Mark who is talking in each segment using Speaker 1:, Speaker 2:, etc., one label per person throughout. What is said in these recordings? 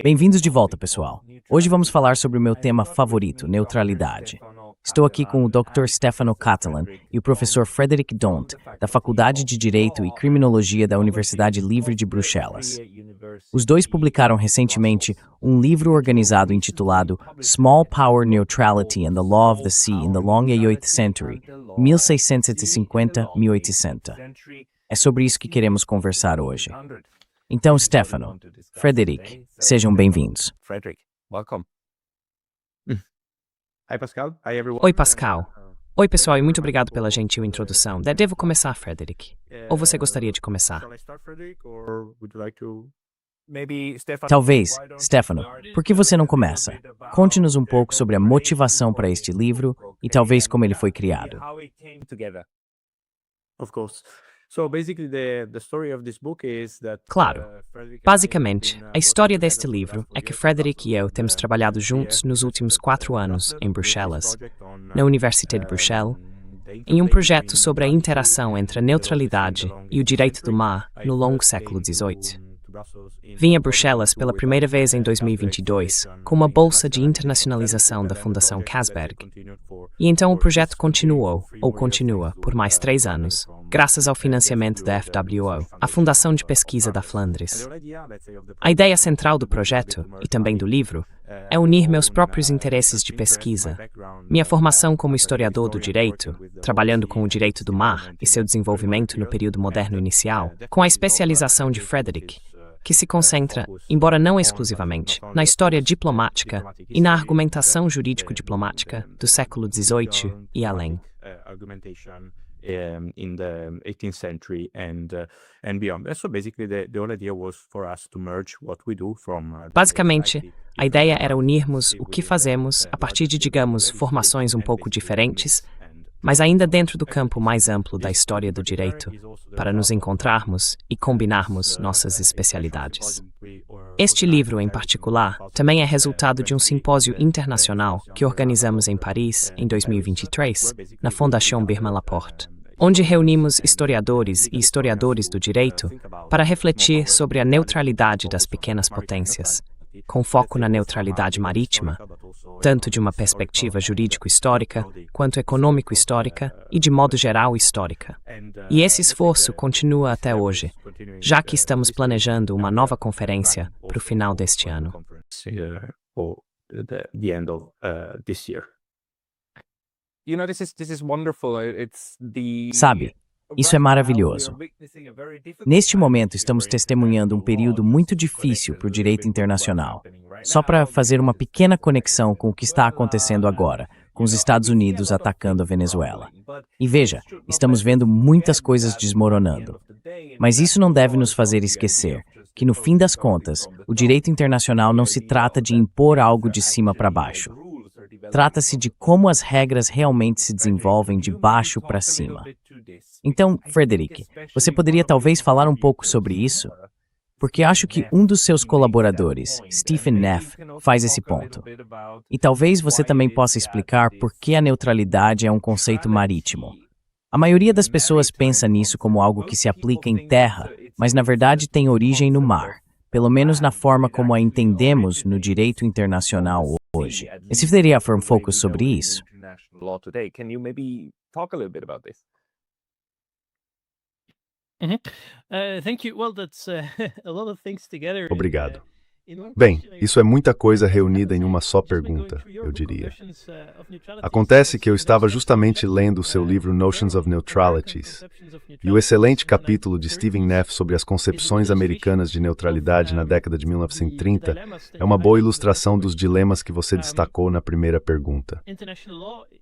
Speaker 1: Bem-vindos de volta, pessoal. Hoje vamos falar sobre o meu tema favorito, neutralidade. Estou aqui com o Dr. Stefano Catalan e o professor Frederic Dont, da Faculdade de Direito e Criminologia da Universidade Livre de Bruxelas. Os dois publicaram recentemente um livro organizado intitulado Small Power Neutrality and the Law of the Sea in the Long 18th Century, 1650-1800. É sobre isso que queremos conversar hoje. Então, Stefano, Frederic, sejam bem-vindos.
Speaker 2: Welcome.
Speaker 3: Oi, Pascal. Oi, pessoal, e muito obrigado pela gentil introdução. Devo começar, Frederic? Ou você gostaria de começar?
Speaker 1: Talvez, Stefano, por que você não começa? Conte-nos um pouco sobre a motivação para este livro e talvez como ele foi criado.
Speaker 3: Claro. Basicamente, a história deste livro é que Frederic e eu temos trabalhado juntos nos últimos 4 anos em Bruxelas, na Université de Bruxelas, em um projeto sobre a interação entre a neutralidade e o direito do mar no longo século XVIII. Vim a Bruxelas pela primeira vez em 2022 com uma bolsa de internacionalização da Fundação Casberg. E então o projeto continua por mais 3 anos, graças ao financiamento da FWO, a Fundação de Pesquisa da Flandres. A ideia central do projeto, e também do livro, é unir meus próprios interesses de pesquisa, minha formação como historiador do direito, trabalhando com o direito do mar e seu desenvolvimento no período moderno inicial, com a especialização de Frederic, que se concentra, embora não exclusivamente, na história diplomática e na argumentação jurídico-diplomática do século XVIII e além.
Speaker 2: In the 18th century and beyond. So basically the whole idea was for us to merge what we do from
Speaker 3: Basicamente, a ideia era unirmos o que fazemos a partir de, digamos, formações um pouco diferentes, mas ainda dentro do campo mais amplo da história do direito, para nos encontrarmos e combinarmos nossas especialidades. Este livro, em particular, também é resultado de um simpósio internacional que organizamos em Paris, em 2023, na Fondation Birman Laporte, onde reunimos historiadores e historiadores do direito para refletir sobre a neutralidade das pequenas potências, com foco na neutralidade marítima, tanto de uma perspectiva jurídico-histórica quanto econômico-histórica e, de modo geral, histórica. E esse esforço continua até hoje, já que estamos planejando uma nova conferência para o final deste ano.
Speaker 1: Sabe, isso é maravilhoso. Neste momento, estamos testemunhando um período muito difícil para o direito internacional. Só para fazer uma pequena conexão com o que está acontecendo agora, com os Estados Unidos atacando a Venezuela. E veja, estamos vendo muitas coisas desmoronando. Mas isso não deve nos fazer esquecer que, no fim das contas, o direito internacional não se trata de impor algo de cima para baixo. Trata-se de como as regras realmente se desenvolvem de baixo para cima. Então, Frederic, você poderia talvez falar um pouco sobre isso? Porque acho que um dos seus colaboradores, Stephen Neff, faz esse ponto. E talvez você também possa explicar por que a neutralidade é um conceito marítimo. A maioria das pessoas pensa nisso como algo que se aplica em terra, mas na verdade tem origem no mar, pelo menos na forma como a entendemos no direito internacional hoje. E se poderia falar um pouco sobre isso?
Speaker 4: Obrigado. Bem, isso é muita coisa reunida em uma só pergunta, eu diria. Acontece que eu estava justamente lendo o seu livro Notions of Neutralities, e o excelente capítulo de Stephen Neff sobre as concepções americanas de neutralidade na década de 1930 é uma boa ilustração dos dilemas que você destacou na primeira pergunta.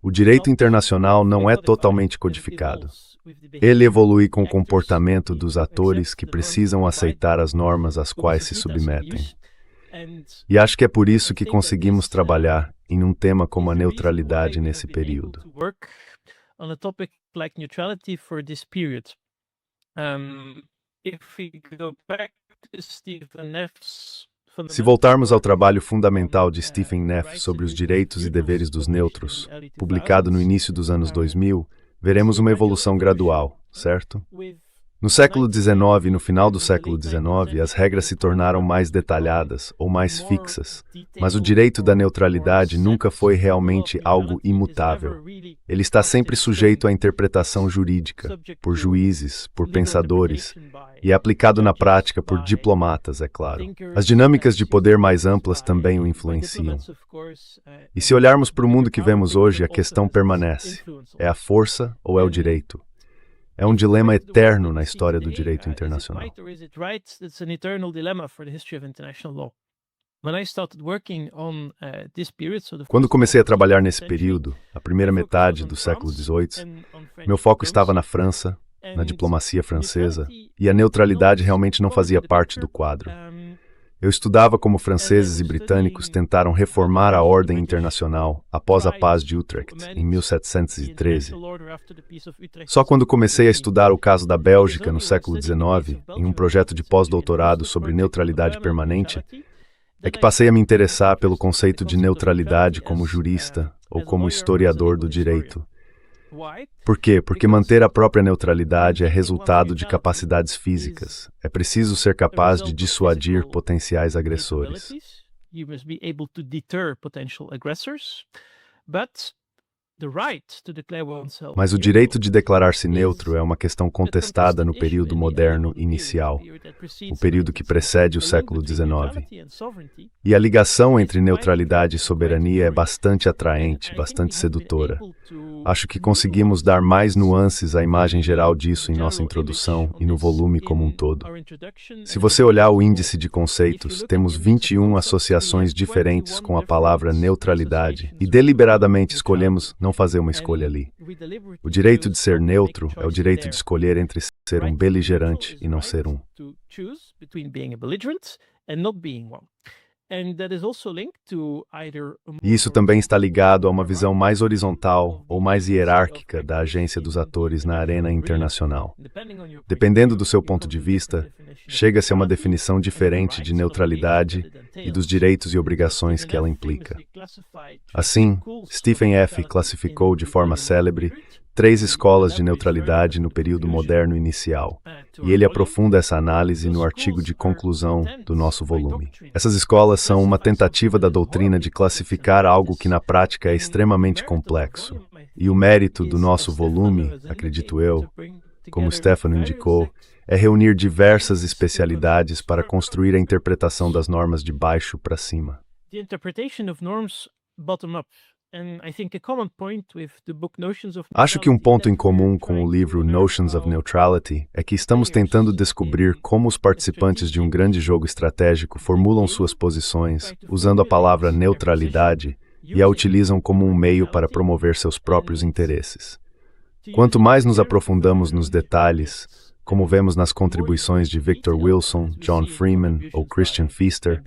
Speaker 4: O direito internacional não é totalmente codificado. Ele evolui com o comportamento dos atores que precisam aceitar as normas às quais se submetem. E acho que é por isso que conseguimos trabalhar em um tema como a neutralidade nesse período. Se voltarmos ao trabalho fundamental de Stephen Neff sobre os direitos e deveres dos neutros, publicado no início dos anos 2000, veremos uma evolução gradual, certo? No século XIX e no final do século XIX, as regras se tornaram mais detalhadas ou mais fixas, mas o direito da neutralidade nunca foi realmente algo imutável. Ele está sempre sujeito à interpretação jurídica, por juízes, por pensadores, e é aplicado na prática por diplomatas, é claro. As dinâmicas de poder mais amplas também o influenciam. E se olharmos para o mundo que vemos hoje, a questão permanece: é a força ou é o direito? É um dilema eterno na história do direito internacional. Quando comecei a trabalhar nesse período, a primeira metade do século XVIII, meu foco estava na França, na diplomacia francesa, e a neutralidade realmente não fazia parte do quadro. Eu estudava como franceses e britânicos tentaram reformar a ordem internacional após a Paz de Utrecht, em 1713. Só quando comecei a estudar o caso da Bélgica no século XIX, em um projeto de pós-doutorado sobre neutralidade permanente, é que passei a me interessar pelo conceito de neutralidade como jurista ou como historiador do direito. Por quê? Porque manter a própria neutralidade é resultado de capacidades físicas. É preciso ser capaz de dissuadir potenciais agressores. Mas o direito de declarar-se neutro é uma questão contestada no período moderno inicial, o período que precede o século XIX. E a ligação entre neutralidade e soberania é bastante atraente, bastante sedutora. Acho que conseguimos dar mais nuances à imagem geral disso em nossa introdução e no volume como um todo. Se você olhar o índice de conceitos, temos 21 associações diferentes com a palavra neutralidade e deliberadamente escolhemos não fazer uma escolha ali. O direito de ser neutro é o direito de escolher entre ser um beligerante e não ser um. E isso também está ligado a uma visão mais horizontal ou mais hierárquica da agência dos atores na arena internacional. Dependendo do seu ponto de vista, chega-se a uma definição diferente de neutralidade e dos direitos e obrigações que ela implica. Assim, Stephen F. classificou de forma célebre 3 escolas de neutralidade no período moderno inicial, e ele aprofunda essa análise no artigo de conclusão do nosso volume. Essas escolas são uma tentativa da doutrina de classificar algo que na prática é extremamente complexo. E o mérito do nosso volume, acredito eu, como Stefano indicou, é reunir diversas especialidades para construir a interpretação das normas de baixo para cima. Acho que um ponto em comum com o livro Notions of Neutrality é que estamos tentando descobrir como os participantes de um grande jogo estratégico formulam suas posições usando a palavra neutralidade e a utilizam como um meio para promover seus próprios interesses. Quanto mais nos aprofundamos nos detalhes, como vemos nas contribuições de Victor Wilson, John Freeman ou Christian Pfister,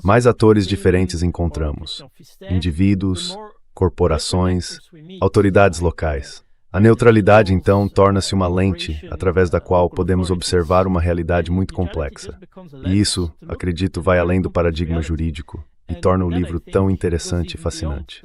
Speaker 4: mais atores diferentes encontramos: indivíduos, corporações, autoridades locais. A neutralidade, então, torna-se uma lente através da qual podemos observar uma realidade muito complexa. E isso, acredito, vai além do paradigma jurídico e torna o livro tão interessante e fascinante.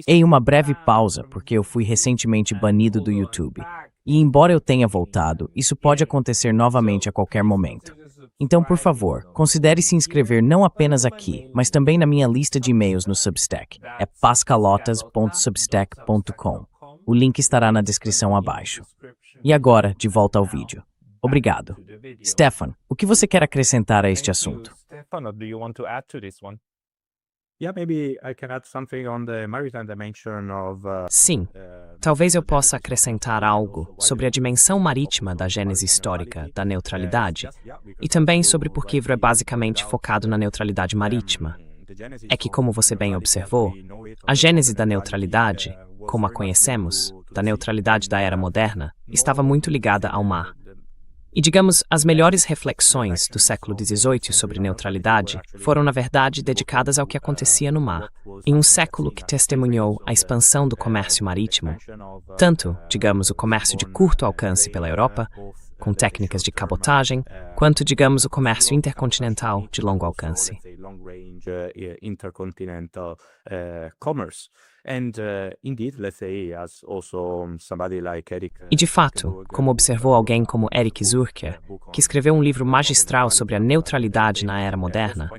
Speaker 1: Em uma breve pausa, porque eu fui recentemente banido do YouTube. E embora eu tenha voltado, isso pode acontecer novamente a qualquer momento. Então, por favor, considere se inscrever não apenas aqui, mas também na minha lista de e-mails no Substack. É pascalotas.substack.com. O link estará na descrição abaixo. E agora, de volta ao vídeo. Obrigado. Stefan, o que você quer acrescentar a este assunto?
Speaker 3: Sim, talvez eu possa acrescentar algo sobre a dimensão marítima da gênese histórica da neutralidade e também sobre por que o livro é basicamente focado na neutralidade marítima. É que, como você bem observou, a gênese da neutralidade, como a conhecemos, da neutralidade da era moderna, estava muito ligada ao mar. E, digamos, as melhores reflexões do século XVIII sobre neutralidade foram, na verdade, dedicadas ao que acontecia no mar, em um século que testemunhou a expansão do comércio marítimo, tanto, digamos, o comércio de curto alcance pela Europa, com técnicas de cabotagem, quanto, digamos, o comércio intercontinental de longo alcance. E de fato, como observou alguém como Eric Zurcher, que escreveu um livro magistral sobre a neutralidade na era moderna,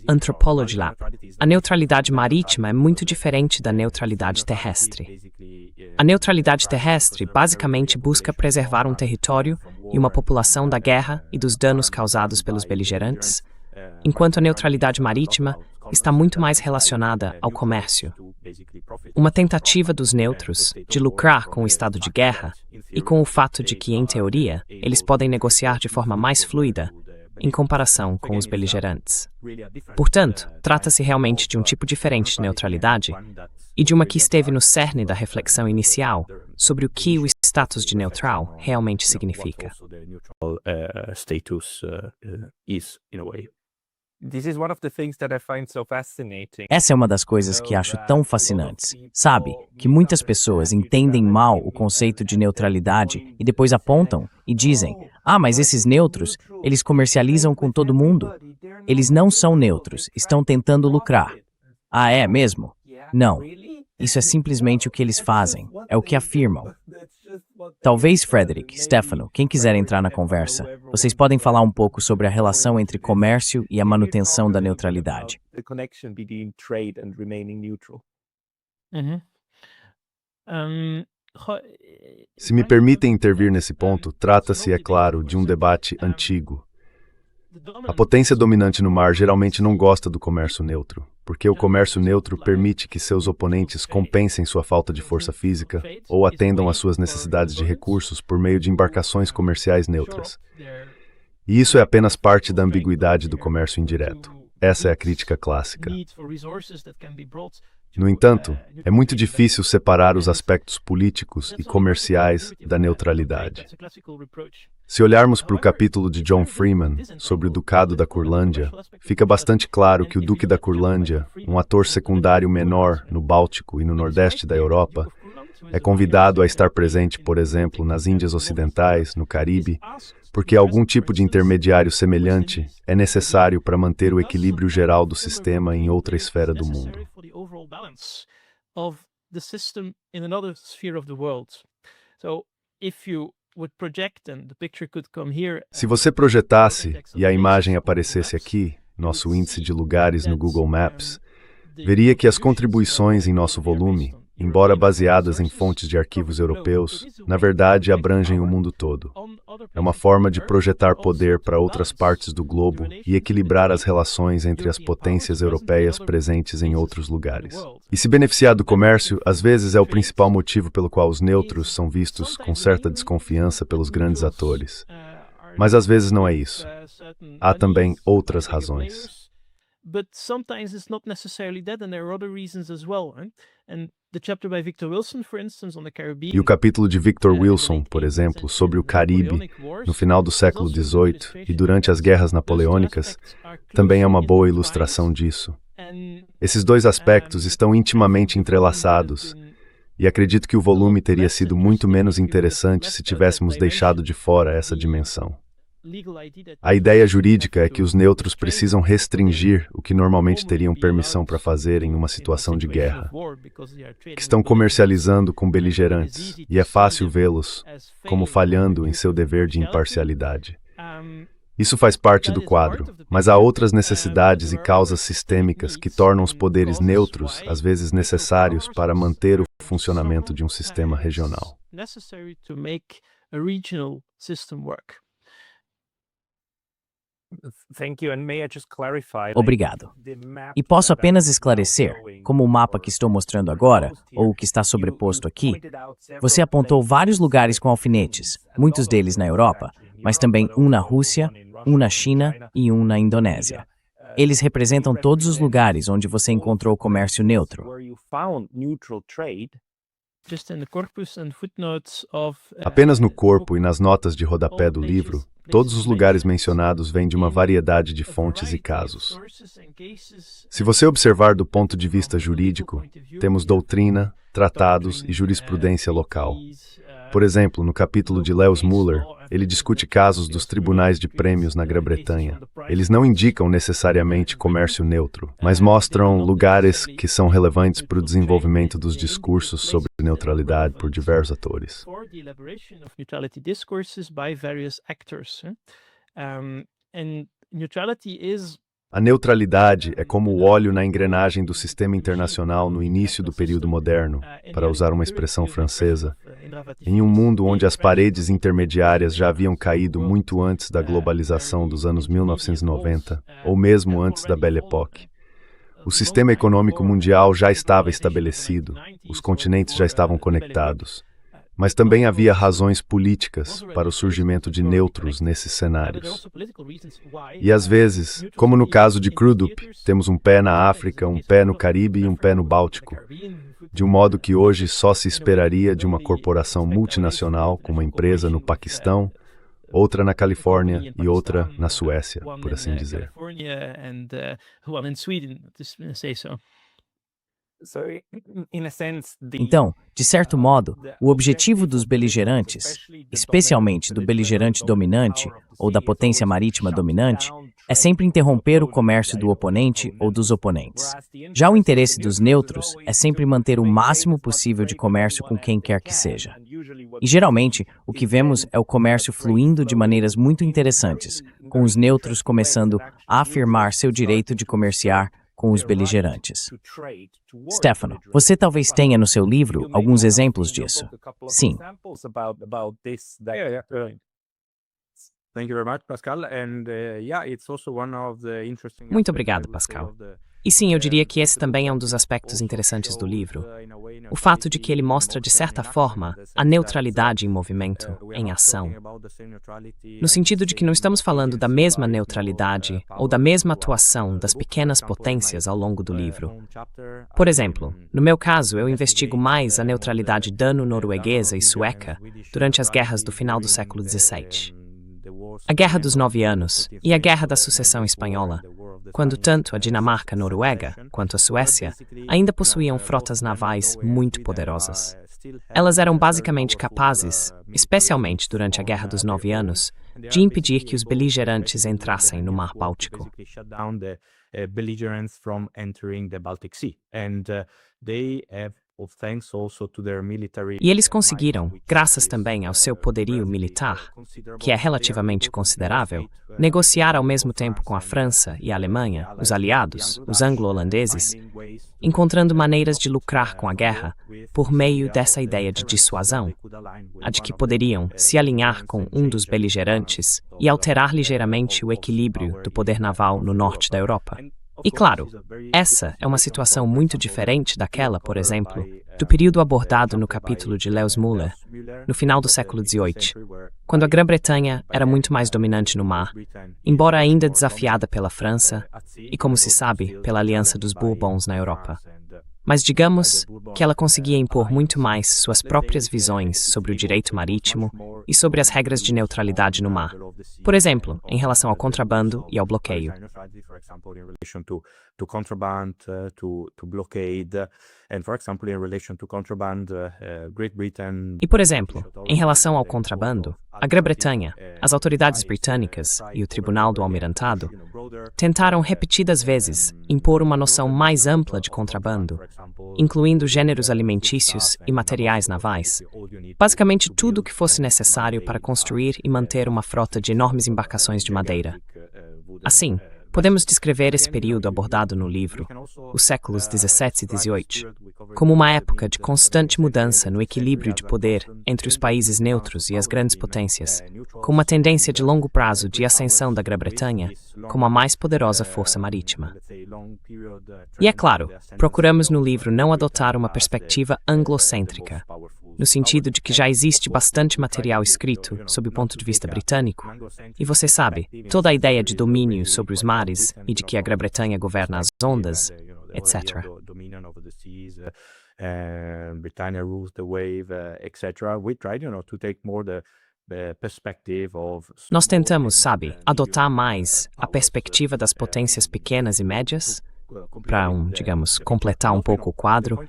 Speaker 3: Anthropology Lab, a neutralidade marítima é muito diferente da neutralidade terrestre. A neutralidade terrestre basicamente busca preservar um território e uma população da guerra e dos danos causados pelos beligerantes, enquanto a neutralidade marítima está muito mais relacionada ao comércio. Uma tentativa dos neutros de lucrar com o estado de guerra e com o fato de que, em teoria, eles podem negociar de forma mais fluida em comparação com os beligerantes. Portanto, trata-se realmente de um tipo diferente de neutralidade e de uma que esteve no cerne da reflexão inicial sobre o que o status de neutral realmente significa.
Speaker 1: Essa é uma das coisas que acho tão fascinantes. Sabe, que muitas pessoas entendem mal o conceito de neutralidade e depois apontam e dizem: "Ah, mas esses neutros, eles comercializam com todo mundo. Eles não são neutros, estão tentando lucrar." Ah, é mesmo? Não. Isso é simplesmente o que eles fazem, é o que afirmam. Talvez Frederick, Stefano, quem quiser entrar na conversa, vocês podem falar um pouco sobre a relação entre comércio e a manutenção da neutralidade.
Speaker 4: Se me permitem intervir nesse ponto, trata-se, é claro, de um debate antigo. A potência dominante no mar geralmente não gosta do comércio neutro, porque o comércio neutro permite que seus oponentes compensem sua falta de força física ou atendam às suas necessidades de recursos por meio de embarcações comerciais neutras. E isso é apenas parte da ambiguidade do comércio indireto. Essa é a crítica clássica. No entanto, é muito difícil separar os aspectos políticos e comerciais da neutralidade. Se olharmos para o capítulo de John Freeman sobre o Ducado da Curlândia, fica bastante claro que o Duque da Curlândia, um ator secundário menor no Báltico e no Nordeste da Europa, é convidado a estar presente, por exemplo, nas Índias Ocidentais, no Caribe, porque algum tipo de intermediário semelhante é necessário para manter o equilíbrio geral do sistema em outra esfera do mundo. Se você projetasse e a imagem aparecesse aqui, nosso índice de lugares no Google Maps, veria que as contribuições em nosso volume, embora baseadas em fontes de arquivos europeus, na verdade abrangem o mundo todo. É uma forma de projetar poder para outras partes do globo e equilibrar as relações entre as potências europeias presentes em outros lugares. E se beneficiar do comércio, às vezes é o principal motivo pelo qual os neutros são vistos com certa desconfiança pelos grandes atores. Mas às vezes não é isso. Há também outras razões.
Speaker 5: But sometimes it's not necessarily that, and there are other reasons as well. Right? And the chapter by Victor Wilson, for instance, on the Caribbean.
Speaker 4: E o capítulo de Victor Wilson, por exemplo, sobre o Caribe, no final do século XVIII e durante as guerras napoleônicas, também é uma boa ilustração disso. Esses dois aspectos estão intimamente entrelaçados, e acredito que o volume teria sido muito menos interessante se tivéssemos deixado de fora essa dimensão. A ideia jurídica é que os neutros precisam restringir o que normalmente teriam permissão para fazer em uma situação de guerra, que estão comercializando com beligerantes, e é fácil vê-los como falhando em seu dever de imparcialidade. Isso faz parte do quadro, mas há outras necessidades e causas sistêmicas que tornam os poderes neutros, às vezes necessários para manter o funcionamento de um sistema regional.
Speaker 1: Obrigado. E posso apenas esclarecer, como o mapa que estou mostrando agora, ou o que está sobreposto aqui, você apontou vários lugares com alfinetes, muitos deles na Europa, mas também um na Rússia, um na China e um na Indonésia. Eles representam todos os lugares onde você encontrou comércio neutro.
Speaker 4: Apenas no corpo e nas notas de rodapé do livro, todos os lugares mencionados vêm de uma variedade de fontes e casos. Se você observar do ponto de vista jurídico, temos doutrina, tratados e jurisprudência local. Por exemplo, no capítulo de Lewis Muller, ele discute casos dos tribunais de prêmios na Grã-Bretanha. Eles não indicam necessariamente comércio neutro, mas mostram lugares que são relevantes para o desenvolvimento dos discursos sobre neutralidade por diversos atores. A neutralidade é como o óleo na engrenagem do sistema internacional no início do período moderno, para usar uma expressão francesa, em um mundo onde as paredes intermediárias já haviam caído muito antes da globalização dos anos 1990, ou mesmo antes da Belle Époque. O sistema econômico mundial já estava estabelecido, os continentes já estavam conectados. Mas também havia razões políticas para o surgimento de neutros nesses cenários. E às vezes, como no caso de Crudup, temos um pé na África, um pé no Caribe e um pé no Báltico, de um modo que hoje só se esperaria de uma corporação multinacional com uma empresa no Paquistão, outra na Califórnia e outra na Suécia, por assim dizer.
Speaker 1: Então, de certo modo, o objetivo dos beligerantes, especialmente do beligerante dominante ou da potência marítima dominante, é sempre interromper o comércio do oponente ou dos oponentes. Já o interesse dos neutros é sempre manter o máximo possível de comércio com quem quer que seja. E geralmente, o que vemos é o comércio fluindo de maneiras muito interessantes, com os neutros começando a afirmar seu direito de comerciar com os beligerantes. Stefano, você talvez tenha no seu livro alguns exemplos disso. Sim.
Speaker 3: Muito obrigado, Pascal. E sim, eu diria que esse também é um dos aspectos interessantes do livro. O fato de que ele mostra, de certa forma, a neutralidade em movimento, em ação. No sentido de que não estamos falando da mesma neutralidade ou da mesma atuação das pequenas potências ao longo do livro. Por exemplo, no meu caso, eu investigo mais a neutralidade dano-norueguesa e sueca durante as guerras do final do século XVII. A Guerra dos 9 Anos e a Guerra da Sucessão Espanhola, quando tanto a Dinamarca-Noruega quanto a Suécia ainda possuíam frotas navais muito poderosas. Elas eram basicamente capazes, especialmente durante a Guerra dos 9 Anos, de impedir que os beligerantes entrassem no Mar Báltico. E eles conseguiram, graças também ao seu poderio militar, que é relativamente considerável, negociar ao mesmo tempo com a França e a Alemanha, os aliados, os anglo-holandeses, encontrando maneiras de lucrar com a guerra por meio dessa ideia de dissuasão, a de que poderiam se alinhar com um dos beligerantes e alterar ligeiramente o equilíbrio do poder naval no norte da Europa. E claro, essa é uma situação muito diferente daquela, por exemplo, do período abordado no capítulo de Lewis Muller, no final do século XVIII, quando a Grã-Bretanha era muito mais dominante no mar, embora ainda desafiada pela França e, como se sabe, pela aliança dos Bourbons na Europa. Mas digamos que ela conseguia impor muito mais suas próprias visões sobre o direito marítimo e sobre as regras de neutralidade no mar. Por exemplo, em relação ao contrabando e ao bloqueio. E, por exemplo, em relação ao contrabando, a Grã-Bretanha, as autoridades britânicas e o Tribunal do Almirantado tentaram repetidas vezes impor uma noção mais ampla de contrabando, incluindo gêneros alimentícios e materiais navais, basicamente tudo o que fosse necessário para construir e manter uma frota de enormes embarcações de madeira. Assim, podemos descrever esse período abordado no livro, os séculos XVII e XVIII, como uma época de constante mudança no equilíbrio de poder entre os países neutros e as grandes potências, com uma tendência de longo prazo de ascensão da Grã-Bretanha como a mais poderosa força marítima. E é claro, procuramos no livro não adotar uma perspectiva anglocêntrica, no sentido de que já existe bastante material escrito sob o ponto de vista britânico, e você sabe, toda a ideia de domínio sobre os mares e de que a Grã-Bretanha governa as ondas, etc. Nós tentamos, sabe, adotar mais a perspectiva das potências pequenas e médias, para digamos, completar um pouco o quadro,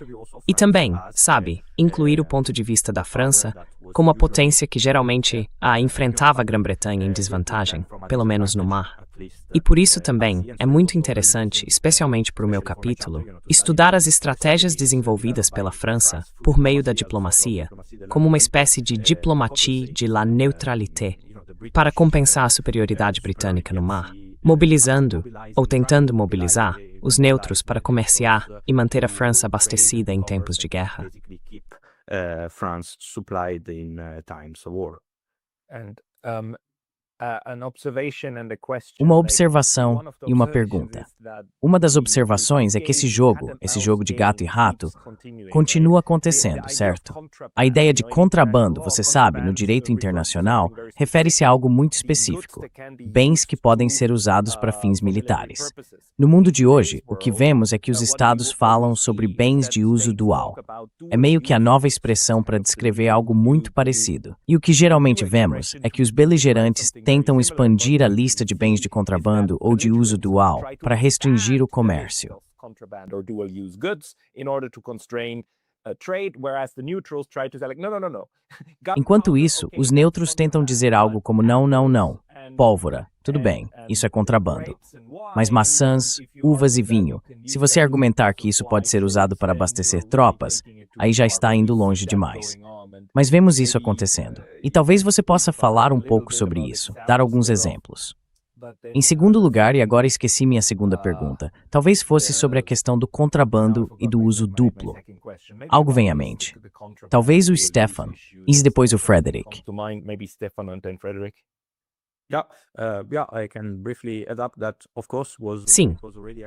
Speaker 3: e também, sabe, incluir o ponto de vista da França como a potência que geralmente enfrentava a Grã-Bretanha em desvantagem, pelo menos no mar. E por isso também é muito interessante, especialmente para o meu capítulo, estudar as estratégias desenvolvidas pela França por meio da diplomacia, como uma espécie de diplomatie de la neutralité, para compensar a superioridade britânica no mar, mobilizando, ou tentando mobilizar, os neutros para comerciar e manter a França abastecida em tempos de guerra.
Speaker 2: France supplied in times of war.
Speaker 1: Uma observação e uma pergunta. Uma das observações é que esse jogo de gato e rato, continua acontecendo, certo? A ideia de contrabando, você sabe, no direito internacional, refere-se a algo muito específico, bens que podem ser usados para fins militares. No mundo de hoje, o que vemos é que os estados falam sobre bens de uso dual. É meio que a nova expressão para descrever algo muito parecido. E o que geralmente vemos é que os beligerantes tentam expandir a lista de bens de contrabando ou de uso dual para restringir o comércio. Enquanto isso, os neutros tentam dizer algo como não. Pólvora, tudo bem, isso é contrabando. Mas maçãs, uvas e vinho, se você argumentar que isso pode ser usado para abastecer tropas, aí já está indo longe demais. Mas vemos isso acontecendo. E talvez você possa falar um pouco sobre isso, dar alguns exemplos. Em segundo lugar, e agora esqueci minha segunda pergunta, talvez fosse sobre a questão do contrabando e do uso duplo. Algo vem à mente. Talvez o Stefan, e depois o Frederick.
Speaker 3: Sim,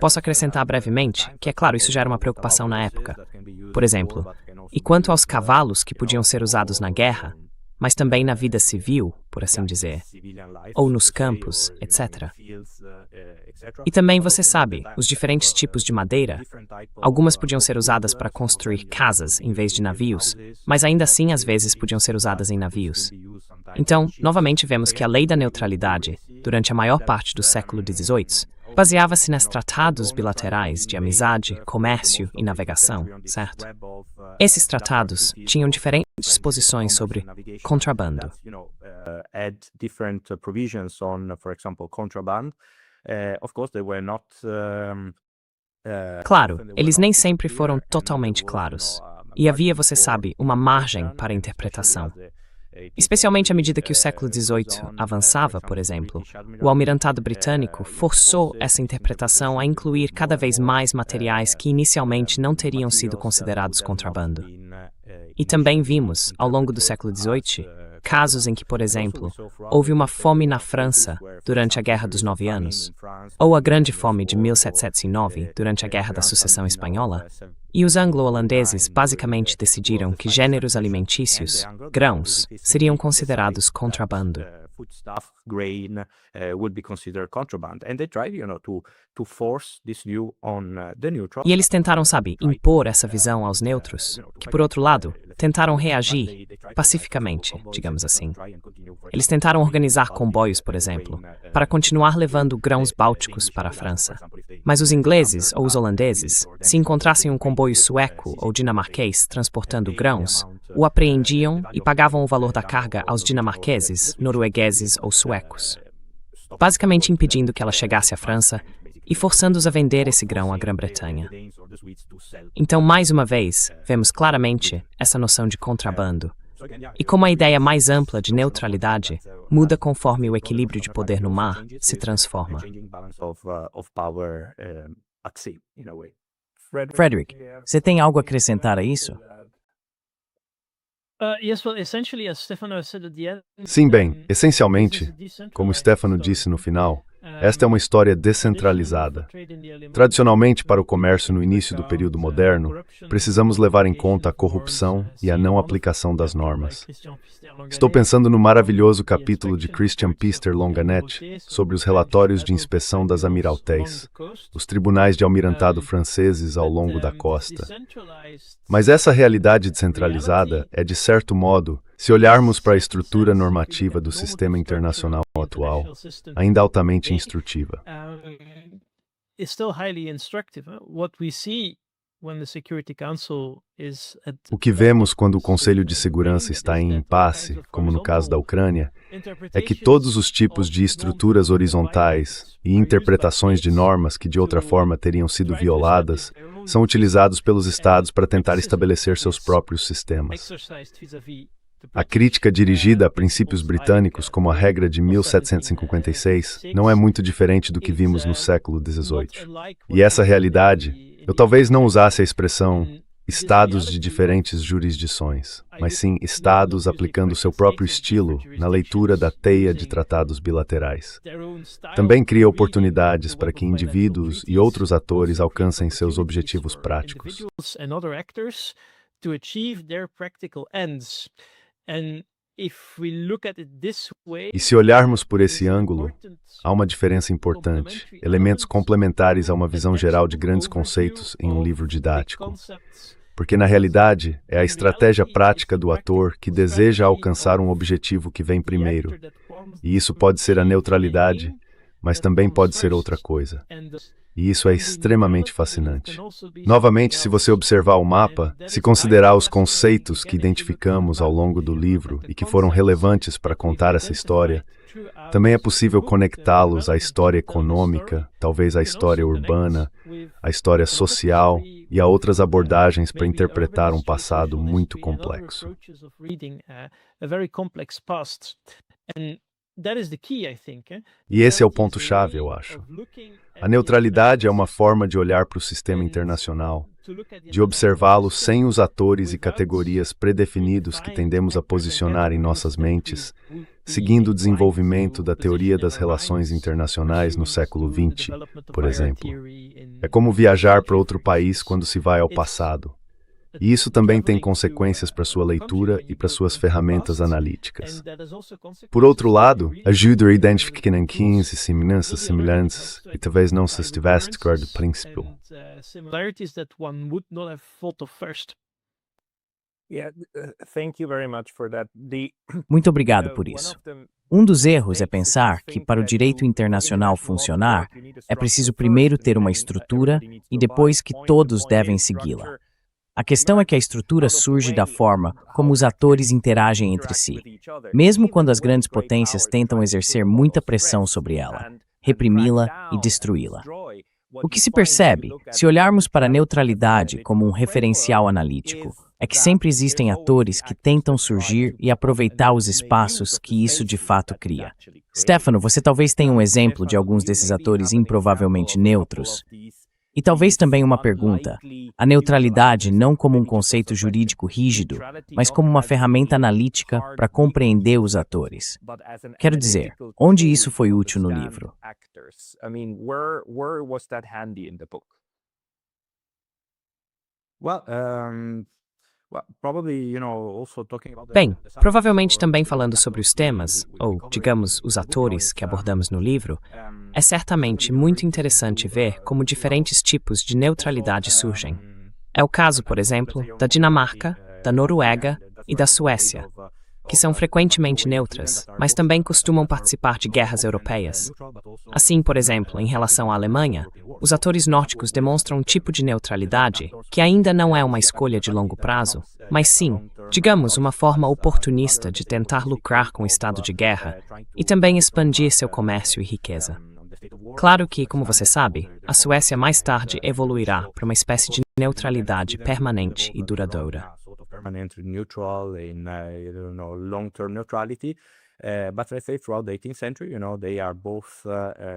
Speaker 3: posso acrescentar brevemente que, é claro, isso já era uma preocupação na época. Por exemplo, e quanto aos cavalos que podiam ser usados na guerra, mas também na vida civil, por assim dizer, ou nos campos, etc. E também, você sabe, os diferentes tipos de madeira. Algumas podiam ser usadas para construir casas em vez de navios, mas ainda assim, às vezes, podiam ser usadas em navios. Então, novamente vemos que a lei da neutralidade, durante a maior parte do século XVIII, baseava-se nos tratados bilaterais de amizade, comércio e navegação, certo? Esses tratados tinham diferentes disposições sobre contrabando. Claro, eles nem sempre foram totalmente claros. E havia, você sabe, uma margem para interpretação. Especialmente à medida que o século XVIII avançava, por exemplo, o almirantado britânico forçou essa interpretação a incluir cada vez mais materiais que inicialmente não teriam sido considerados contrabando. E também vimos, ao longo do século XVIII, casos em que, por exemplo, houve uma fome na França durante a Guerra dos 9 Anos, ou a Grande Fome de 1709 durante a Guerra da Sucessão Espanhola, e os anglo-holandeses basicamente decidiram que gêneros alimentícios, grãos, seriam considerados contrabando. E eles tentaram, sabe, impor essa visão aos neutros, que, por outro lado, tentaram reagir pacificamente, digamos assim. Eles tentaram organizar comboios, por exemplo, para continuar levando grãos bálticos para a França. Mas os ingleses ou os holandeses, se encontrassem um comboio sueco ou dinamarquês transportando grãos, o apreendiam e pagavam o valor da carga aos dinamarqueses, noruegueses ou suecos, basicamente impedindo que ela chegasse à França e forçando-os a vender esse grão à Grã-Bretanha. Então, mais uma vez, vemos claramente essa noção de contrabando, e como a ideia mais ampla de neutralidade muda conforme o equilíbrio de poder no mar se transforma.
Speaker 1: Frederick, você tem algo a acrescentar a isso?
Speaker 4: Sim, bem, essencialmente, como Stefano disse no final, esta é uma história descentralizada. Tradicionalmente, para o comércio no início do período moderno, precisamos levar em conta a corrupção e a não aplicação das normas. Estou pensando no maravilhoso capítulo de Christian Pister Longanet sobre os relatórios de inspeção das amiraltéis, os tribunais de almirantado franceses ao longo da costa. Mas essa realidade descentralizada é, de certo modo, se olharmos para a estrutura normativa do sistema internacional atual, ainda altamente instrutiva.
Speaker 5: is still highly instructive. What we see when the Security Council is at
Speaker 4: O que vemos quando o Conselho de Segurança está em impasse, como no caso da Ucrânia, é que todos os tipos de estruturas horizontais e interpretações de normas que de outra forma teriam sido violadas são utilizados pelos estados para tentar estabelecer seus próprios sistemas. A crítica dirigida a princípios britânicos, como a regra de 1756, não é muito diferente do que vimos no século XVIII. E essa realidade, eu talvez não usasse a expressão estados de diferentes jurisdições, mas sim estados aplicando seu próprio estilo na leitura da teia de tratados bilaterais. Também cria oportunidades para que indivíduos e outros atores alcancem seus objetivos práticos. E se olharmos por esse ângulo, há uma diferença importante, elementos complementares a uma visão geral de grandes conceitos em um livro didático. Porque, na realidade, é a estratégia prática do ator que deseja alcançar um objetivo que vem primeiro. E isso pode ser a neutralidade, mas também pode ser outra coisa. E isso é extremamente fascinante. Novamente, se você observar o mapa, se considerar os conceitos que identificamos ao longo do livro e que foram relevantes para contar essa história, também é possível conectá-los à história econômica, talvez à história urbana, à história social e a outras abordagens para interpretar um passado muito complexo. E esse é o ponto-chave, eu acho. A neutralidade é uma forma de olhar para o sistema internacional, de observá-lo sem os atores e categorias predefinidos que tendemos a posicionar em nossas mentes, seguindo o desenvolvimento da teoria das relações internacionais no século XX, por exemplo. É como viajar para outro país quando se vai ao passado. E isso também tem consequências para sua leitura e para suas ferramentas analíticas. Por outro lado, ajuda a identificar e semelhanças e talvez não se estivesse de acordo com o princípio.
Speaker 1: Muito obrigado por isso. Um dos erros é pensar que, para o direito internacional funcionar, é preciso primeiro ter uma estrutura e depois que todos devem segui-la. A questão é que a estrutura surge da forma como os atores interagem entre si, mesmo quando as grandes potências tentam exercer muita pressão sobre ela, reprimi-la e destruí-la. O que se percebe, se olharmos para a neutralidade como um referencial analítico, é que sempre existem atores que tentam surgir e aproveitar os espaços que isso de fato cria. Stefano, você talvez tenha um exemplo de alguns desses atores improvavelmente neutros? E talvez também uma pergunta, a neutralidade não como um conceito jurídico rígido, mas como uma ferramenta analítica para compreender os atores. Quero dizer, onde isso foi útil no livro?
Speaker 3: Bem, provavelmente também falando sobre os temas, ou, digamos, os atores que abordamos no livro, é certamente muito interessante ver como diferentes tipos de neutralidade surgem. É o caso, por exemplo, da Dinamarca, da Noruega e da Suécia, que são frequentemente neutras, mas também costumam participar de guerras europeias. Assim, por exemplo, em relação à Alemanha, os atores nórdicos demonstram um tipo de neutralidade que ainda não é uma escolha de longo prazo, mas sim, digamos, uma forma oportunista de tentar lucrar com o estado de guerra e também expandir seu comércio e riqueza. Claro que, como você sabe, a Suécia mais tarde evoluirá para uma espécie de neutralidade permanente e duradoura.
Speaker 2: Permanent neutral in long-term neutrality, but let's say throughout the 18th century, they are both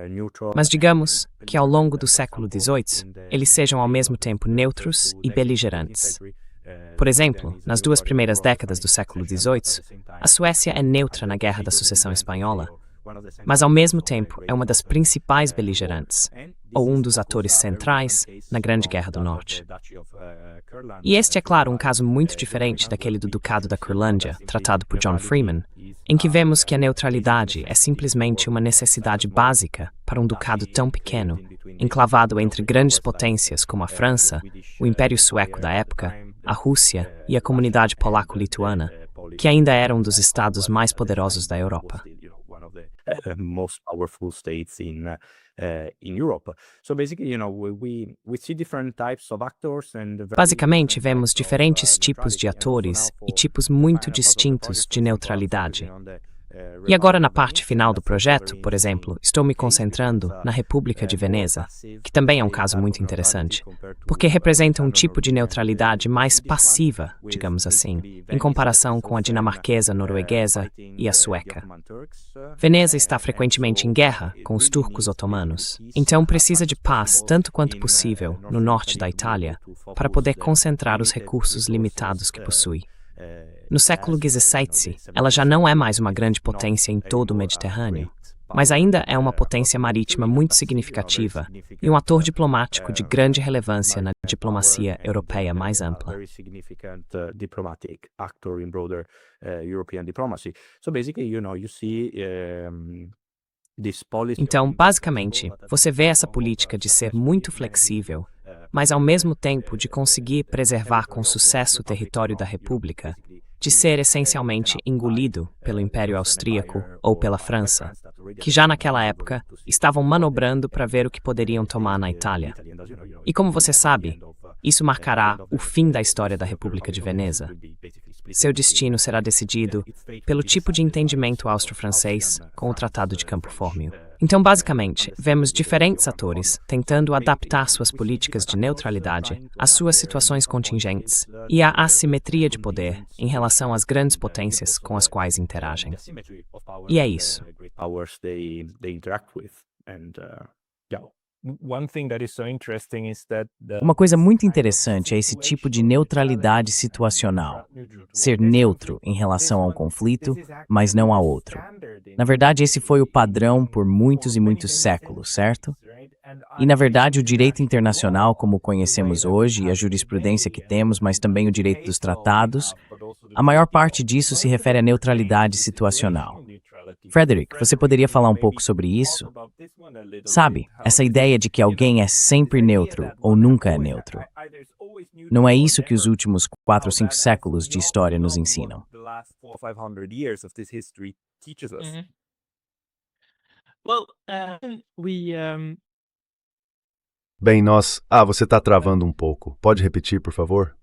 Speaker 2: neutral.
Speaker 3: Mas digamos que ao longo do século XVIII, eles sejam ao mesmo tempo neutros e beligerantes. Por exemplo, nas duas primeiras décadas do século XVIII, a Suécia é neutra na Guerra da Sucessão Espanhola, mas ao mesmo tempo é uma das principais beligerantes, ou um dos atores centrais na Grande Guerra do Norte. E este é, claro, um caso muito diferente daquele do Ducado da Curlândia, tratado por John Freeman, em que vemos que a neutralidade é simplesmente uma necessidade básica para um ducado tão pequeno, enclavado entre grandes potências como a França, o Império Sueco da época, a Rússia e a comunidade polaco-lituana, que ainda era um dos estados mais poderosos da Europa.
Speaker 2: most powerful states in Europe. So basically, we see different types of actors and
Speaker 3: Basicamente, vemos diferentes tipos de atores e tipos muito distintos de neutralidade. E agora, na parte final do projeto, por exemplo, estou me concentrando na República de Veneza, que também é um caso muito interessante, porque representa um tipo de neutralidade mais passiva, digamos assim, em comparação com a dinamarquesa, norueguesa e a sueca. Veneza está frequentemente em guerra com os turcos otomanos, então precisa de paz tanto quanto possível no norte da Itália para poder concentrar os recursos limitados que possui. No século XVII, ela já não é mais uma grande potência em todo o Mediterrâneo, mas ainda é uma potência marítima muito significativa e um ator diplomático de grande relevância na diplomacia europeia mais ampla. Então, basicamente, você vê essa política de ser muito flexível, mas ao mesmo tempo de conseguir preservar com sucesso o território da República, de ser essencialmente engolido pelo Império Austríaco ou pela França, que já naquela época estavam manobrando para ver o que poderiam tomar na Itália. E como você sabe, isso marcará o fim da história da República de Veneza. Seu destino será decidido pelo tipo de entendimento austro-francês com o Tratado de Campo Fórmio. Então, basicamente, vemos diferentes atores tentando adaptar suas políticas de neutralidade às suas situações contingentes e à assimetria de poder em relação às grandes potências com as quais interagem. E é isso.
Speaker 1: Uma coisa muito interessante é esse tipo de neutralidade situacional. Ser neutro em relação a um conflito, mas não a outro. Na verdade, esse foi o padrão por muitos e muitos séculos, certo? E, na verdade, o direito internacional, como o conhecemos hoje, e a jurisprudência que temos, mas também o direito dos tratados, a maior parte disso se refere à neutralidade situacional. Frederick, você poderia falar um pouco sobre isso? Sabe, essa ideia de que alguém é sempre neutro ou nunca é neutro. Não é isso que os últimos 4 ou 5 séculos de história nos ensinam.
Speaker 4: Bem, você está travando um pouco. Pode repetir, por favor?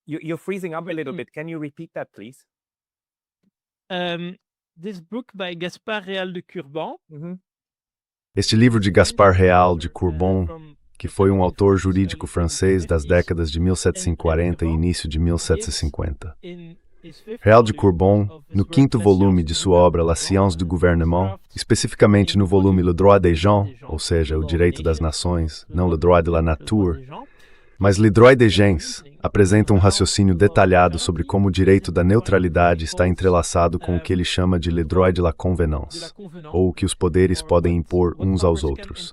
Speaker 2: You're freezing up a little bit. Can you repeat that, please?
Speaker 5: This book by Gaspard Real de Courbon.
Speaker 4: Este livro de Gaspard Real de Courbon, que foi um autor jurídico francês das décadas de 1740 e início de 1750. Real de Courbon, no 5º volume de sua obra La Science du Gouvernement, especificamente no volume Le Droit des Gens, ou seja, o direito das nações, não Le Droit de la Nature, mas Le Droit des Gens, apresenta um raciocínio detalhado sobre como o direito da neutralidade está entrelaçado com o que ele chama de Le Droit de la Convenance, ou o que os poderes podem impor uns aos outros.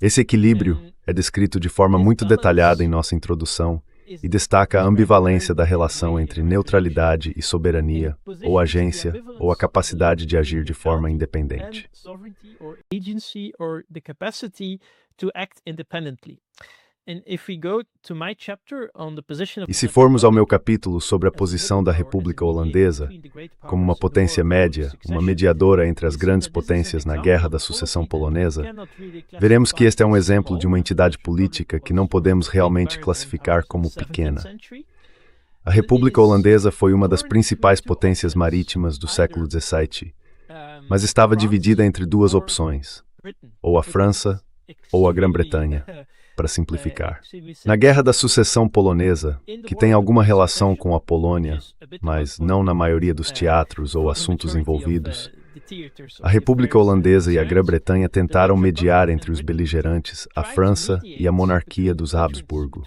Speaker 4: Esse equilíbrio é descrito de forma muito detalhada em nossa introdução e destaca a ambivalência da relação entre neutralidade e soberania, ou agência, ou a capacidade de agir de forma independente. E se formos ao meu capítulo sobre a posição da República Holandesa, como uma potência média, uma mediadora entre as grandes potências na Guerra da Sucessão Polonesa, veremos que este é um exemplo de uma entidade política que não podemos realmente classificar como pequena. A República Holandesa foi uma das principais potências marítimas do século XVII, mas estava dividida entre 2 opções, ou a França ou a Grã-Bretanha, para simplificar. Na Guerra da Sucessão Polonesa, que tem alguma relação com a Polônia, mas não na maioria dos teatros ou assuntos envolvidos, a República Holandesa e a Grã-Bretanha tentaram mediar entre os beligerantes, a França e a monarquia dos Habsburgo.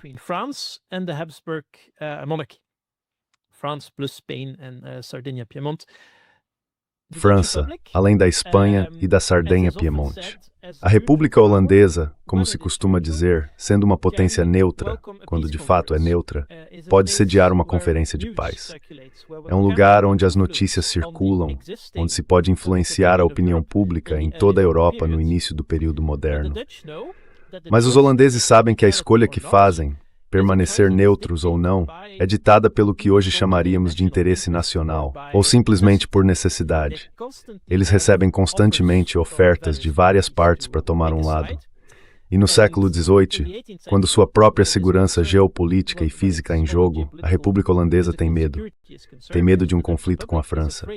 Speaker 4: França, além da Espanha e da Sardenha-Piemonte. A República Holandesa, como se costuma dizer, sendo uma potência neutra, quando de fato é neutra, pode sediar uma conferência de paz. É um lugar onde as notícias circulam, onde se pode influenciar a opinião pública em toda a Europa no início do período moderno. Mas os holandeses sabem que a escolha que fazem permanecer neutros ou não, é ditada pelo que hoje chamaríamos de interesse nacional, ou simplesmente por necessidade. Eles recebem constantemente ofertas de várias partes para tomar um lado. E no século XVIII, quando sua própria segurança geopolítica e física é em jogo, a República Holandesa tem medo. Tem medo de um conflito com a França.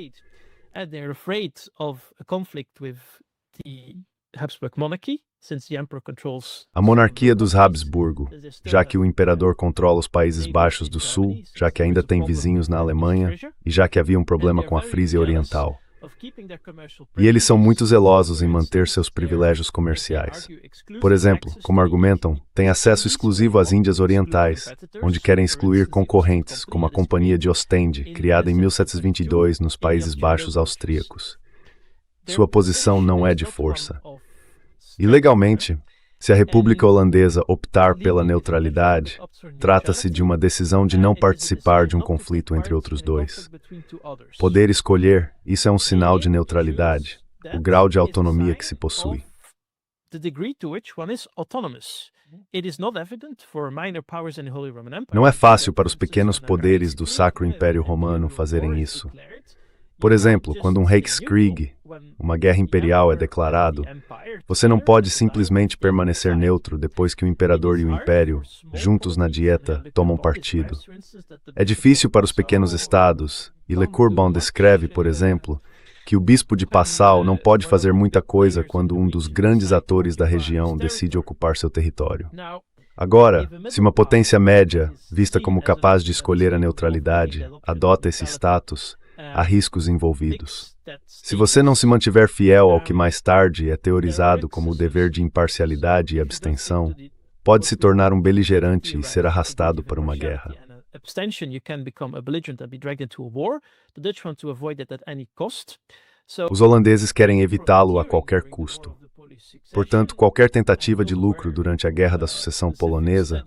Speaker 4: A monarquia dos Habsburgo, já que o imperador controla os Países Baixos do Sul, já que ainda tem vizinhos na Alemanha e já que havia um problema com a Frísia Oriental. E eles são muito zelosos em manter seus privilégios comerciais. Por exemplo, como argumentam, têm acesso exclusivo às Índias Orientais, onde querem excluir concorrentes, como a Companhia de Ostende, criada em 1722 nos Países Baixos austríacos. Sua posição não é de força. E legalmente, se a República Holandesa optar pela neutralidade, trata-se de uma decisão de não participar de um conflito entre outros dois. Poder escolher, isso é um sinal de neutralidade, o grau de autonomia que se possui. Não é fácil para os pequenos poderes do Sacro Império Romano fazerem isso. Por exemplo, quando um Reichskrieg, uma guerra imperial, é declarado, você não pode simplesmente permanecer neutro depois que o imperador e o império, juntos na dieta, tomam partido. É difícil para os pequenos estados, e Le Courban descreve, por exemplo, que o bispo de Passau não pode fazer muita coisa quando um dos grandes atores da região decide ocupar seu território. Agora, se uma potência média, vista como capaz de escolher a neutralidade, adota esse status, há riscos envolvidos. Se você não se mantiver fiel ao que mais tarde é teorizado como o dever de imparcialidade e abstenção, pode se tornar um beligerante e ser arrastado para uma guerra. Os holandeses querem evitá-lo a qualquer custo. Portanto, qualquer tentativa de lucro durante a Guerra da Sucessão Polonesa,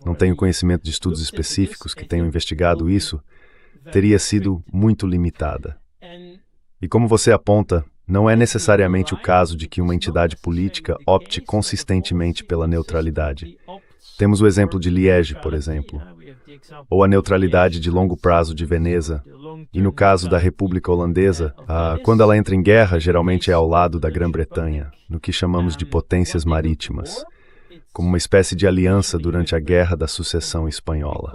Speaker 4: não tenho conhecimento de estudos específicos que tenham investigado isso, teria sido muito limitada. E como você aponta, não é necessariamente o caso de que uma entidade política opte consistentemente pela neutralidade. Temos o exemplo de Liege, por exemplo, ou a neutralidade de longo prazo de Veneza. E no caso da República Holandesa, quando ela entra em guerra, geralmente é ao lado da Grã-Bretanha, no que chamamos de potências marítimas, como uma espécie de aliança durante a Guerra da Sucessão Espanhola.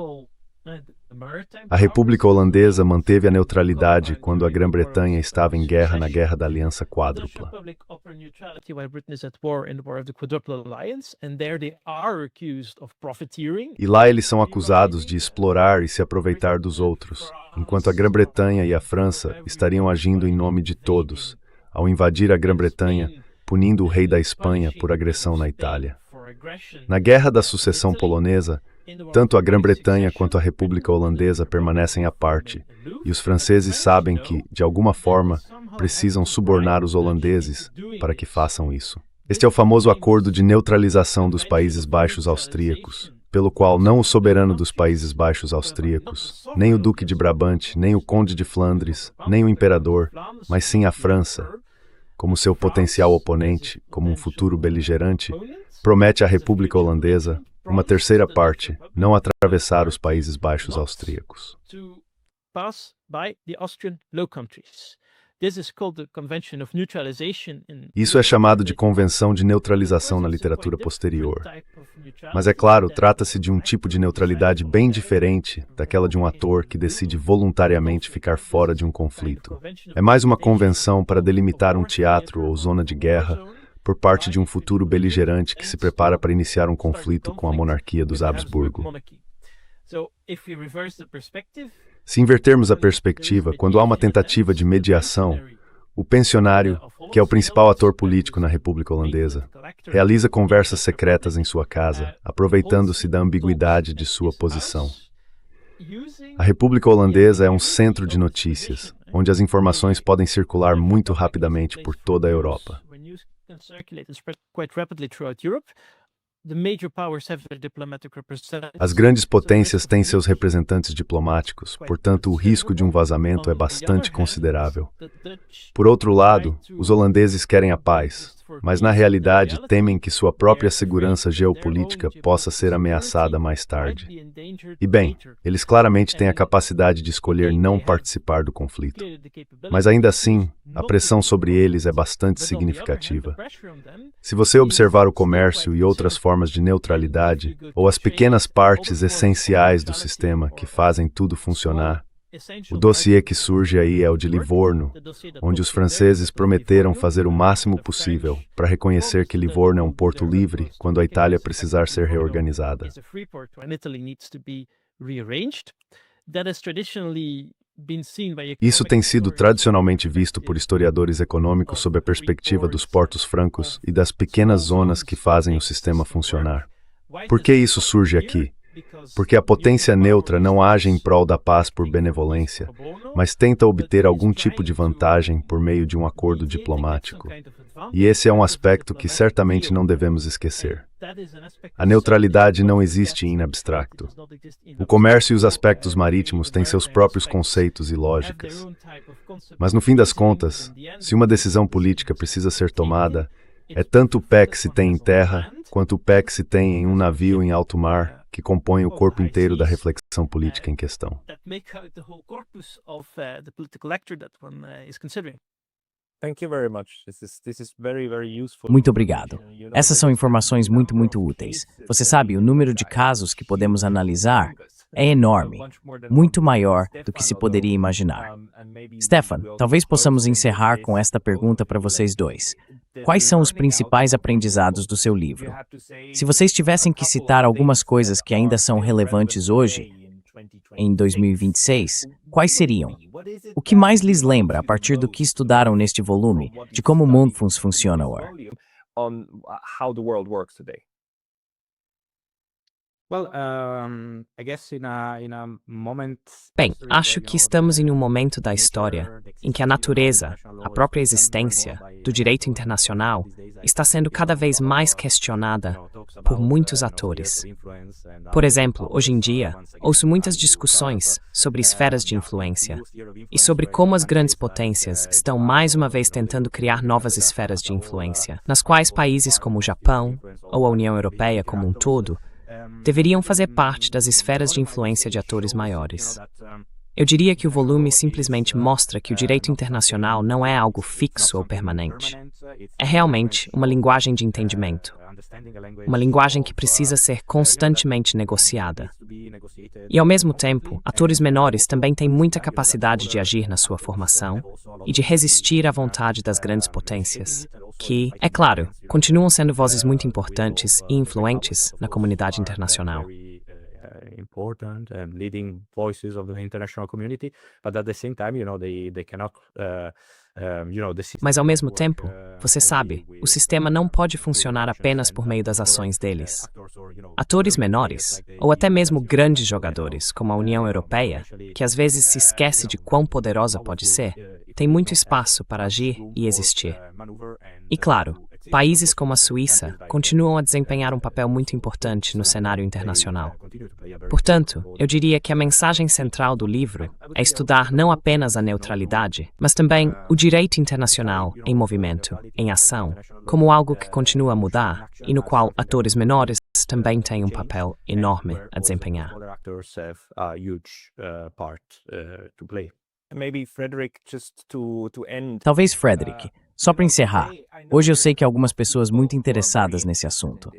Speaker 4: A República Holandesa manteve a neutralidade quando a Grã-Bretanha estava em guerra na Guerra da Aliança Quádrupla. E lá eles são acusados de explorar e se aproveitar dos outros, enquanto a Grã-Bretanha e a França estariam agindo em nome de todos, ao invadir a Grã-Bretanha, punindo o rei da Espanha por agressão na Itália. Na Guerra da Sucessão Polonesa, tanto a Grã-Bretanha quanto a República Holandesa permanecem à parte, e os franceses sabem que, de alguma forma, precisam subornar os holandeses para que façam isso. Este é o famoso acordo de neutralização dos Países Baixos austríacos, pelo qual não o soberano dos Países Baixos austríacos, nem o Duque de Brabante, nem o Conde de Flandres, nem o Imperador, mas sim a França, como seu potencial oponente, como um futuro beligerante, promete à República Holandesa uma terceira parte, não atravessar os Países Baixos austríacos. Isso é chamado de Convenção de Neutralização na literatura posterior. Mas é claro, trata-se de um tipo de neutralidade bem diferente daquela de um ator que decide voluntariamente ficar fora de um conflito. É mais uma convenção para delimitar um teatro ou zona de guerra por parte de um futuro beligerante que se prepara para iniciar um conflito com a monarquia dos Habsburgo. Se invertermos a perspectiva, quando há uma tentativa de mediação, o pensionário, que é o principal ator político na República Holandesa, realiza conversas secretas em sua casa, aproveitando-se da ambiguidade de sua posição. A República Holandesa é um centro de notícias, onde as informações podem circular muito rapidamente por toda a Europa. As grandes potências têm seus representantes diplomáticos, portanto, o risco de um vazamento é bastante considerável. Por outro lado, os holandeses querem a paz, mas na realidade temem que sua própria segurança geopolítica possa ser ameaçada mais tarde. E bem, eles claramente têm a capacidade de escolher não participar do conflito. Mas ainda assim, a pressão sobre eles é bastante significativa. Se você observar o comércio e outras formas de neutralidade, ou as pequenas partes essenciais do sistema que fazem tudo funcionar, o dossiê que surge aí é o de Livorno, onde os franceses prometeram fazer o máximo possível para reconhecer que Livorno é um porto livre quando a Itália precisar ser reorganizada. Isso tem sido tradicionalmente visto por historiadores econômicos sob a perspectiva dos portos francos e das pequenas zonas que fazem o sistema funcionar. Por que isso surge aqui? Porque a potência neutra não age em prol da paz por benevolência, mas tenta obter algum tipo de vantagem por meio de um acordo diplomático. E esse é um aspecto que certamente não devemos esquecer. A neutralidade não existe em abstracto. O comércio e os aspectos marítimos têm seus próprios conceitos e lógicas. Mas no fim das contas, se uma decisão política precisa ser tomada, é tanto o pé que se tem em terra, quanto o pé que se tem em um navio em alto mar, que compõem o corpo inteiro da reflexão política em questão.
Speaker 1: Muito obrigado. Essas são informações muito úteis. Você sabe, o número de casos que podemos analisar é enorme, muito maior do que se poderia imaginar. Stefan, talvez possamos encerrar com esta pergunta para vocês dois. Quais são os principais aprendizados do seu livro? Se vocês tivessem que citar algumas coisas que ainda são relevantes hoje, em 2026, quais seriam? O que mais lhes lembra, a partir do que estudaram neste volume, de como o mundo funciona hoje?
Speaker 3: Bem, acho que estamos em um momento da história em que a natureza, a própria existência do direito internacional está sendo cada vez mais questionada por muitos atores. Por exemplo, hoje em dia, ouço muitas discussões sobre esferas de influência e sobre como as grandes potências estão mais uma vez tentando criar novas esferas de influência, nas quais países como o Japão ou a União Europeia como um todo deveriam fazer parte das esferas de influência de atores maiores. Eu diria que o volume simplesmente mostra que o direito internacional não é algo fixo ou permanente. É realmente uma linguagem de entendimento, uma linguagem que precisa ser constantemente negociada. E, ao mesmo tempo, atores menores também têm muita capacidade de agir na sua formação e de resistir à vontade das grandes potências, que, é claro, continuam sendo vozes muito importantes e influentes na comunidade internacional.
Speaker 2: Important and leading voices of the international community, but at the same time, they cannot,
Speaker 3: Mas, ao mesmo tempo, você sabe, o sistema não pode funcionar apenas por meio das ações deles. Atores menores, ou até mesmo grandes jogadores, como a União Europeia, que às vezes se esquece de quão poderosa pode ser, tem muito espaço para agir e existir. E, claro, países como a Suíça continuam a desempenhar um papel muito importante no cenário internacional. Portanto, eu diria que a mensagem central do livro é estudar não apenas a neutralidade, mas também o direito internacional em movimento, em ação, como algo que continua a mudar e no qual atores menores também têm um papel enorme a desempenhar.
Speaker 1: Talvez, Frederick, só para encerrar, hoje eu sei que há algumas pessoas muito interessadas nesse assunto.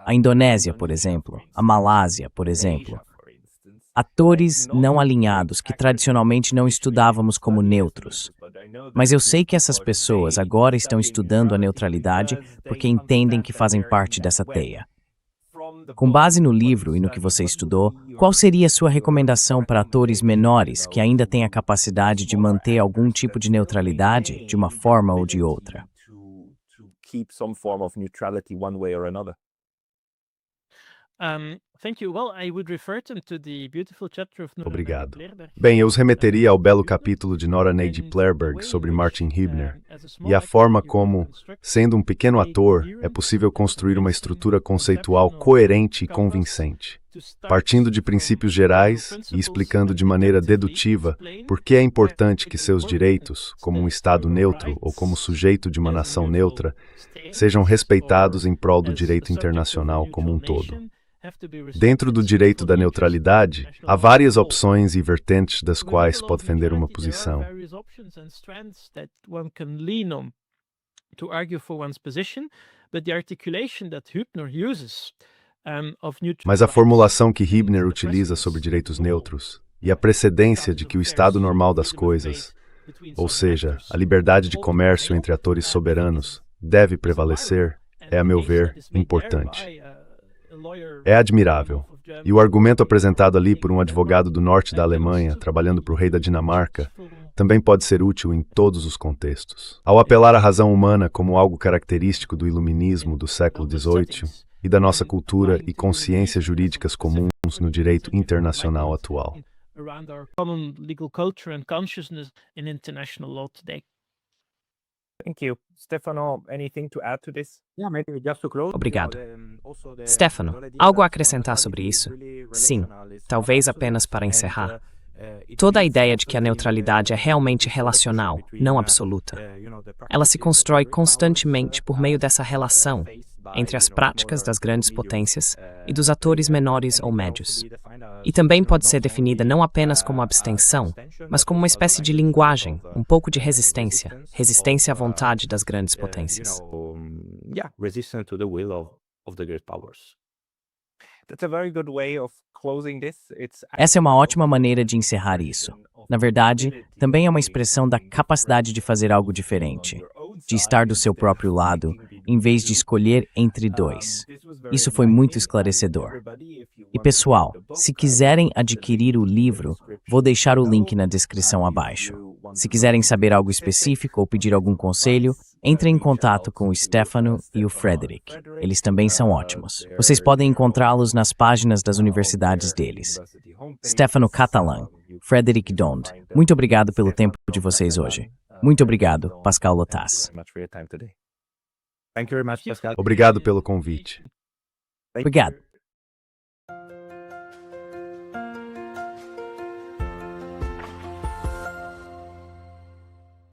Speaker 1: A Indonésia, por exemplo, a Malásia, por exemplo. Atores não alinhados que tradicionalmente não estudávamos como neutros. Mas eu sei que essas pessoas agora estão estudando a neutralidade porque entendem que fazem parte dessa teia. Com base no livro e no que você estudou, qual seria a sua recomendação para atores menores que ainda têm a capacidade de manter algum tipo de neutralidade de uma forma ou de outra?
Speaker 4: Obrigado. Bem, eu os remeteria ao belo capítulo de Nora Neide Plerberg sobre Martin Hibner e a forma como, sendo um pequeno ator, é possível construir uma estrutura conceitual coerente e convincente. partindo de princípios gerais e explicando de maneira dedutiva por que é importante que seus direitos, como um Estado neutro ou como sujeito de uma nação neutra, sejam respeitados em prol do direito internacional como um todo. Dentro do direito da neutralidade, há várias opções e vertentes das quais pode defender uma posição. Mas a formulação que Hübner utiliza sobre direitos neutros e a precedência de que o estado normal das coisas, ou seja, a liberdade de comércio entre atores soberanos, deve prevalecer, é, a meu ver, importante. É admirável. E o argumento apresentado ali por um advogado do norte da Alemanha, trabalhando para o rei da Dinamarca, também pode ser útil em todos os contextos. Ao apelar à razão humana como algo característico do iluminismo do século XVIII e da nossa cultura e consciências jurídicas comuns no direito internacional atual.
Speaker 2: Thank you. Stefano, anything to add to this? Yeah, maybe just to close.
Speaker 3: Obrigado. Stefano, algo a acrescentar sobre isso? Sim, talvez apenas para encerrar. Toda a ideia de que a neutralidade é realmente relacional, não absoluta. Ela se constrói constantemente por meio dessa relação entre as práticas das grandes potências e dos atores menores ou médios. E também pode ser definida não apenas como abstenção, mas como uma espécie de linguagem, um pouco de resistência, resistência à vontade das grandes potências.
Speaker 2: Resistance to the will of the great powers. That's a very good way of closing this.
Speaker 1: Essa é uma ótima maneira de encerrar isso. Na verdade, também é uma expressão da capacidade de fazer algo diferente, de estar do seu próprio lado, em vez de escolher entre dois. Isso foi muito esclarecedor. E pessoal, se quiserem adquirir o livro, vou deixar o link na descrição abaixo. Se quiserem saber algo específico ou pedir algum conselho, entrem em contato com o Stefano e o Frederick. Eles também são ótimos. Vocês podem encontrá-los nas páginas das universidades deles. Stefano Catalan, Frederick Dond. Muito obrigado pelo tempo de vocês hoje. Muito obrigado, Pascal Lotas.
Speaker 4: Obrigado pelo convite.
Speaker 1: Obrigado.